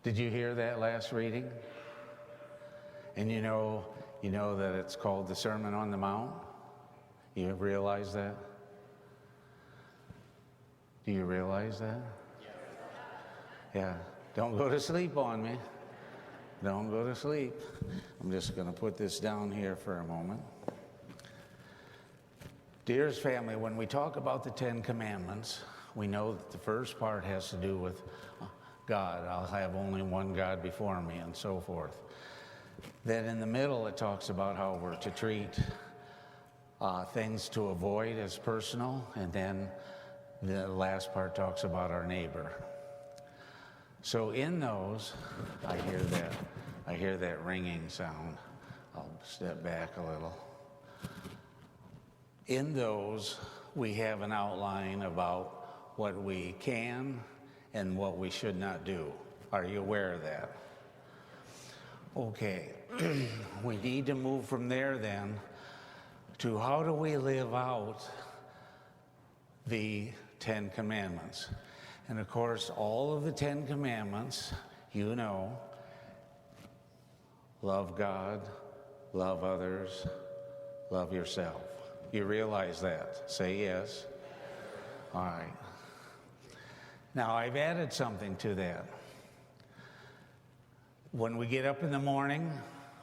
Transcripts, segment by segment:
Did you hear that last reading? And you know that it's called the Sermon on the Mount? You realize that? Do you realize that? Yeah. Don't go to sleep on me. Don't go to sleep. I'm just going to put this down here for a moment. Dearest family, when we talk about the Ten Commandments, we know that the first part has to do with God. I'll have only one God before me, and so forth. Then in the middle, it talks about how we're to treat things to avoid as personal, and then the last part talks about our neighbor. So in those, I hear that ringing sound. I'll step back a little. In those, we have an outline about what we can and what we should not do. Are you aware of that? Okay, we need to move from there then to how do we live out the Ten Commandments. And of course, all of the Ten Commandments, you know, love God, love others, love yourself. You realize that? Say yes. All right. Now, I've added something to that. When we get up in the morning,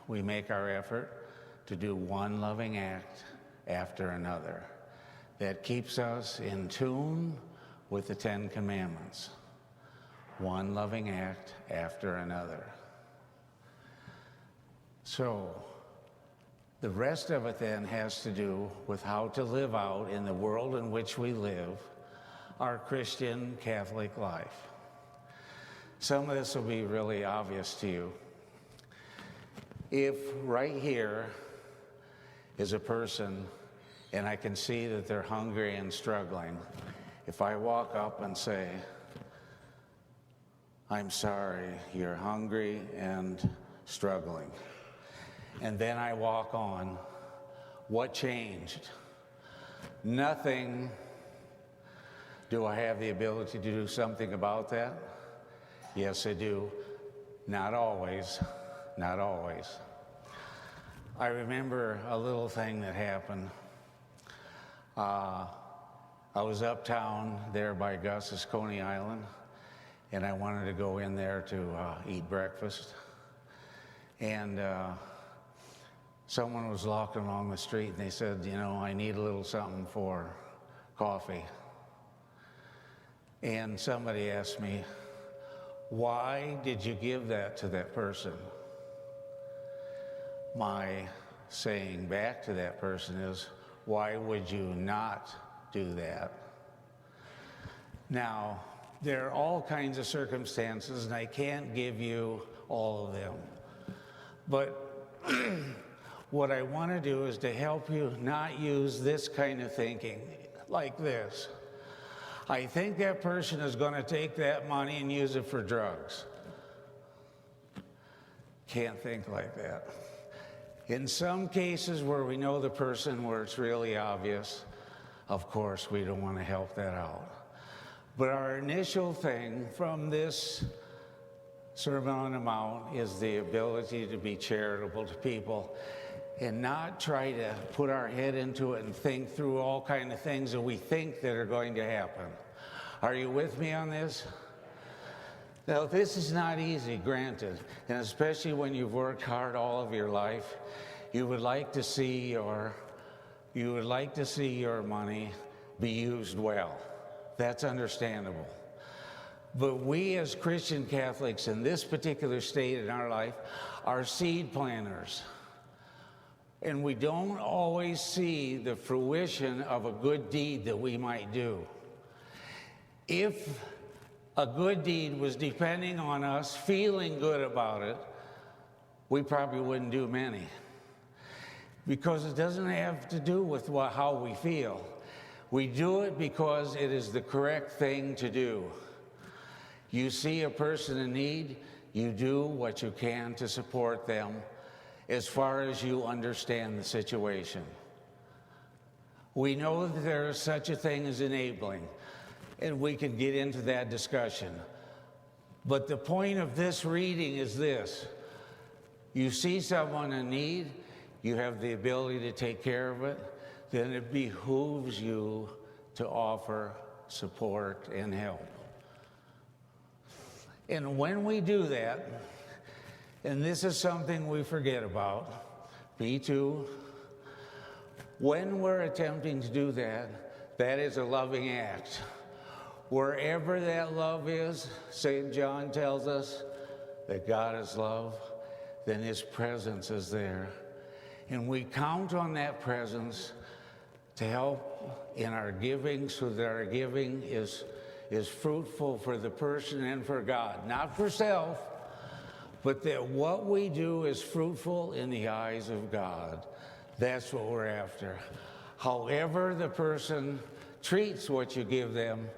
we make our effort to do one loving act after another. That keeps us in tune with the Ten Commandments. One loving act after another. So, the rest of it then has to do with how to live out in the world in which we live our Christian Catholic life. Some of this will be really obvious to you. If right here is a person and I can see that they're hungry and struggling, if I walk up and say, I'm sorry, you're hungry and struggling, and then I walk on, what changed? Nothing. Do I have the ability to do something about that? Yes, I do. Not always. Not always. I remember a little thing that happened. I was uptown there by Gus's, Coney Island, and I wanted to go in there to eat breakfast. And someone was walking along the street, and they said, I need a little something for coffee. And somebody asked me, why did you give that to that person? My saying back to that person is, why would you not do that? Now, there are all kinds of circumstances, and I can't give you all of them. But what I want to do is to help you not use this kind of thinking like this. I think that person is going to take that money and use it for drugs. Can't think like that. In some cases where we know the person, where it's really obvious, of course, we don't want to help that out. But our initial thing from this Sermon on the Mount is the ability to be charitable to people and not try to put our head into it and think through all kinds of things that we think that are going to happen. Are you with me on this? Now, this is not easy, granted, and especially when you've worked hard all of your life, you would like to see your money be used well. That's understandable. But we as Christian Catholics in this particular state in our life are seed planters. And we don't always see the fruition of a good deed that we might do. If a good deed was depending on us feeling good about it, we probably wouldn't do many. Because it doesn't have to do with how we feel. We do it because it is the correct thing to do. You see a person in need, you do what you can to support them as far as you understand the situation. We know that there is such a thing as enabling, and we can get into that discussion. But the point of this reading is this. You see someone in need, you have the ability to take care of it, then it behooves you to offer support and help. And when we do that, and this is something we forget about, me too, when we're attempting to do that, that is a loving act. Wherever that love is, St. John tells us that God is love, then his presence is there. And we count on that presence to help in our giving so that our giving is fruitful for the person and for God. Not for self, but that what we do is fruitful in the eyes of God. That's what we're after. However the person treats what you give them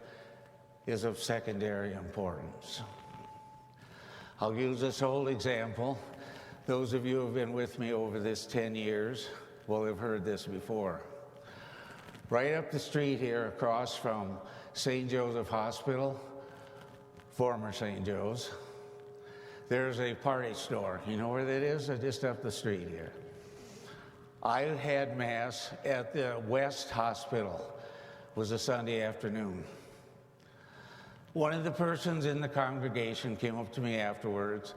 is of secondary importance. I'll use this whole example. Those of you who have been with me over this 10 years will have heard this before. Right up the street here, across from St. Joseph Hospital, former St. Joe's, there's a party store. You know where that is? Just up the street here. I had Mass at the West Hospital. It was a Sunday afternoon. One of the persons in the congregation came up to me afterwards.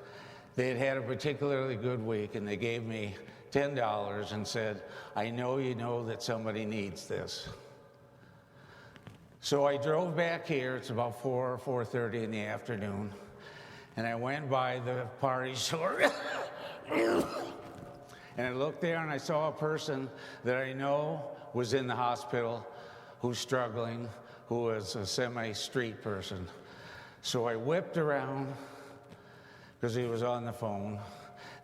They had had a particularly good week, and they gave me $10 and said, I know you know that somebody needs this. So I drove back here. It's about 4 or 4:30 in the afternoon, and I went by the party store, and I looked there, and I saw a person that I know was in the hospital who's struggling, who was a semi-street person. So I whipped around, because he was on the phone.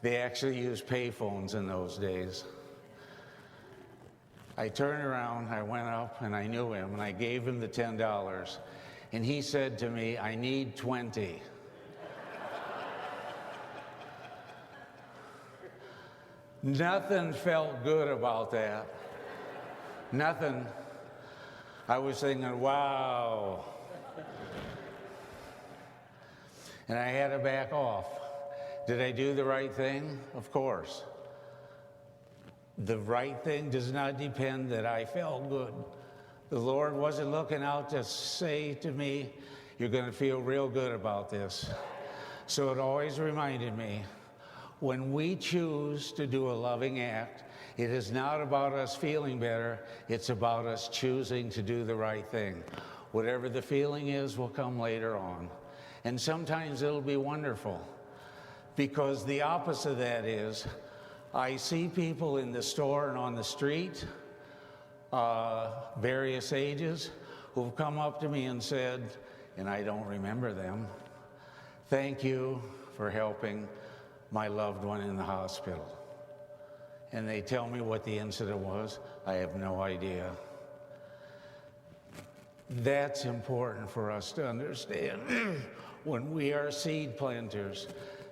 They actually used pay phones in those days. I turned around, I went up, and I knew him, and I gave him the $10. And he said to me, I need 20. Nothing felt good about that. Nothing. I was thinking, wow. And I had to back off. Did I do the right thing? Of course. The right thing does not depend that I felt good. The Lord wasn't looking out to say to me, you're going to feel real good about this. So it always reminded me, when we choose to do a loving act, it is not about us feeling better, it's about us choosing to do the right thing. Whatever the feeling is will come later on. And sometimes it'll be wonderful, because the opposite of that is, I see people in the store and on the street, various ages, who've come up to me and said, and I don't remember them, thank you for helping my loved one in the hospital. And they tell me what the incident was. I have no idea. That's important for us to understand when we are seed planters,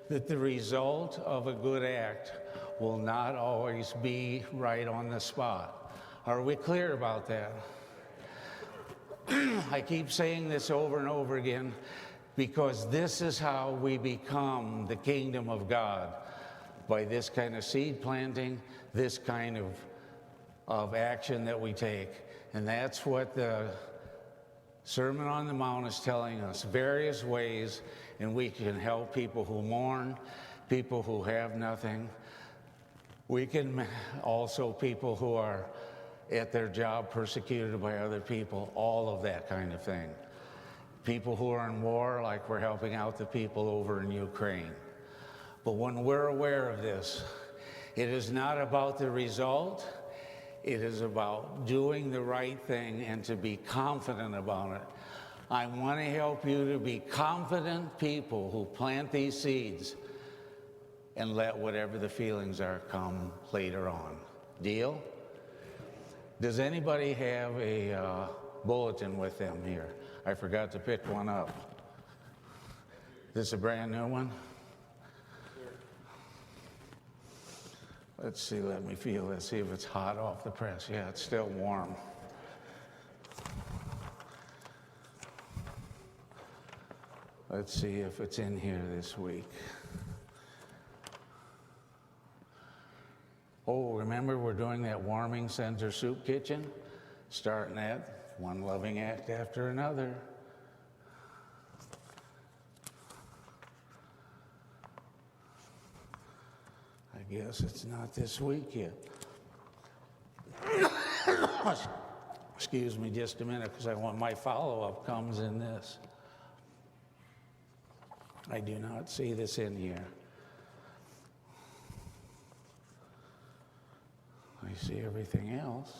that the result of a good act will not always be right on the spot. Are we clear about that? I keep saying this over and over again because this is how we become the kingdom of God, by this kind of seed planting, this kind of action that we take. And that's what the Sermon on the Mount is telling us, various ways in which we can help people who mourn, people who have nothing. We can also people who are at their job persecuted by other people, all of that kind of thing. People who are in war, like we're helping out the people over in Ukraine. But when we're aware of this, it is not about the result. It is about doing the right thing and to be confident about it. I want to help you to be confident people who plant these seeds and let whatever the feelings are come later on. Deal? Does anybody have a bulletin with them here? I forgot to pick one up. This is a brand new one? Let's see, let me feel this, see if it's hot off the press. Yeah, it's still warm. Let's see if it's in here this week. Oh, remember we're doing that warming center soup kitchen? Starting that, one loving act after another. I guess it's not this week yet. Excuse me just a minute, because I want my follow-up comes in this. I do not see this in here. I see everything else.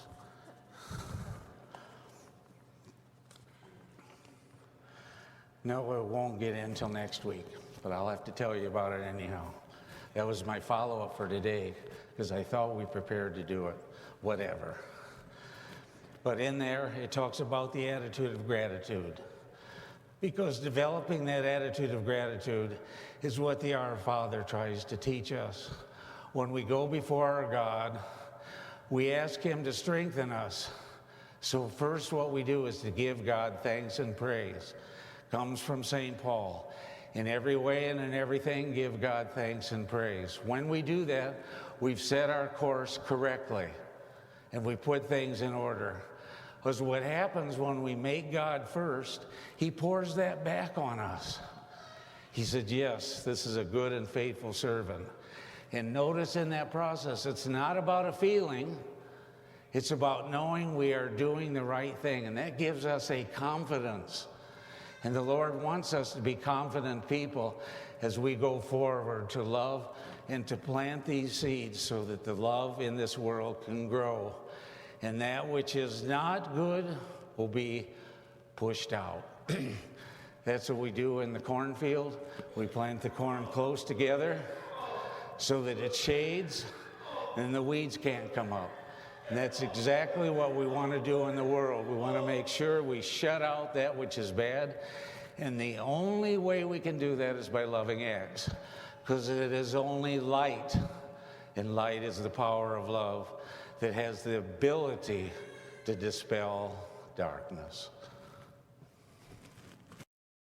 No, it won't get in until next week, but I'll have to tell you about it anyhow. That was my follow-up for today, because I thought we prepared to do it. Whatever. But in there, it talks about the attitude of gratitude. Because developing that attitude of gratitude is what the Our Father tries to teach us. When we go before our God, we ask Him to strengthen us. So first what we do is to give God thanks and praise. Comes from St. Paul. In every way and in everything, give God thanks and praise. When we do that, we've set our course correctly, and we put things in order. Because what happens when we make God first, He pours that back on us. He said, yes, this is a good and faithful servant. And notice in that process, it's not about a feeling. It's about knowing we are doing the right thing. And that gives us a confidence. And the Lord wants us to be confident people as we go forward to love and to plant these seeds so that the love in this world can grow. And that which is not good will be pushed out. That's what we do in the cornfield. We plant the corn close together so that it shades and the weeds can't come up. And that's exactly what we want to do in the world. We want to make sure we shut out that which is bad. And the only way we can do that is by loving acts, because it is only light, and light is the power of love, that has the ability to dispel darkness.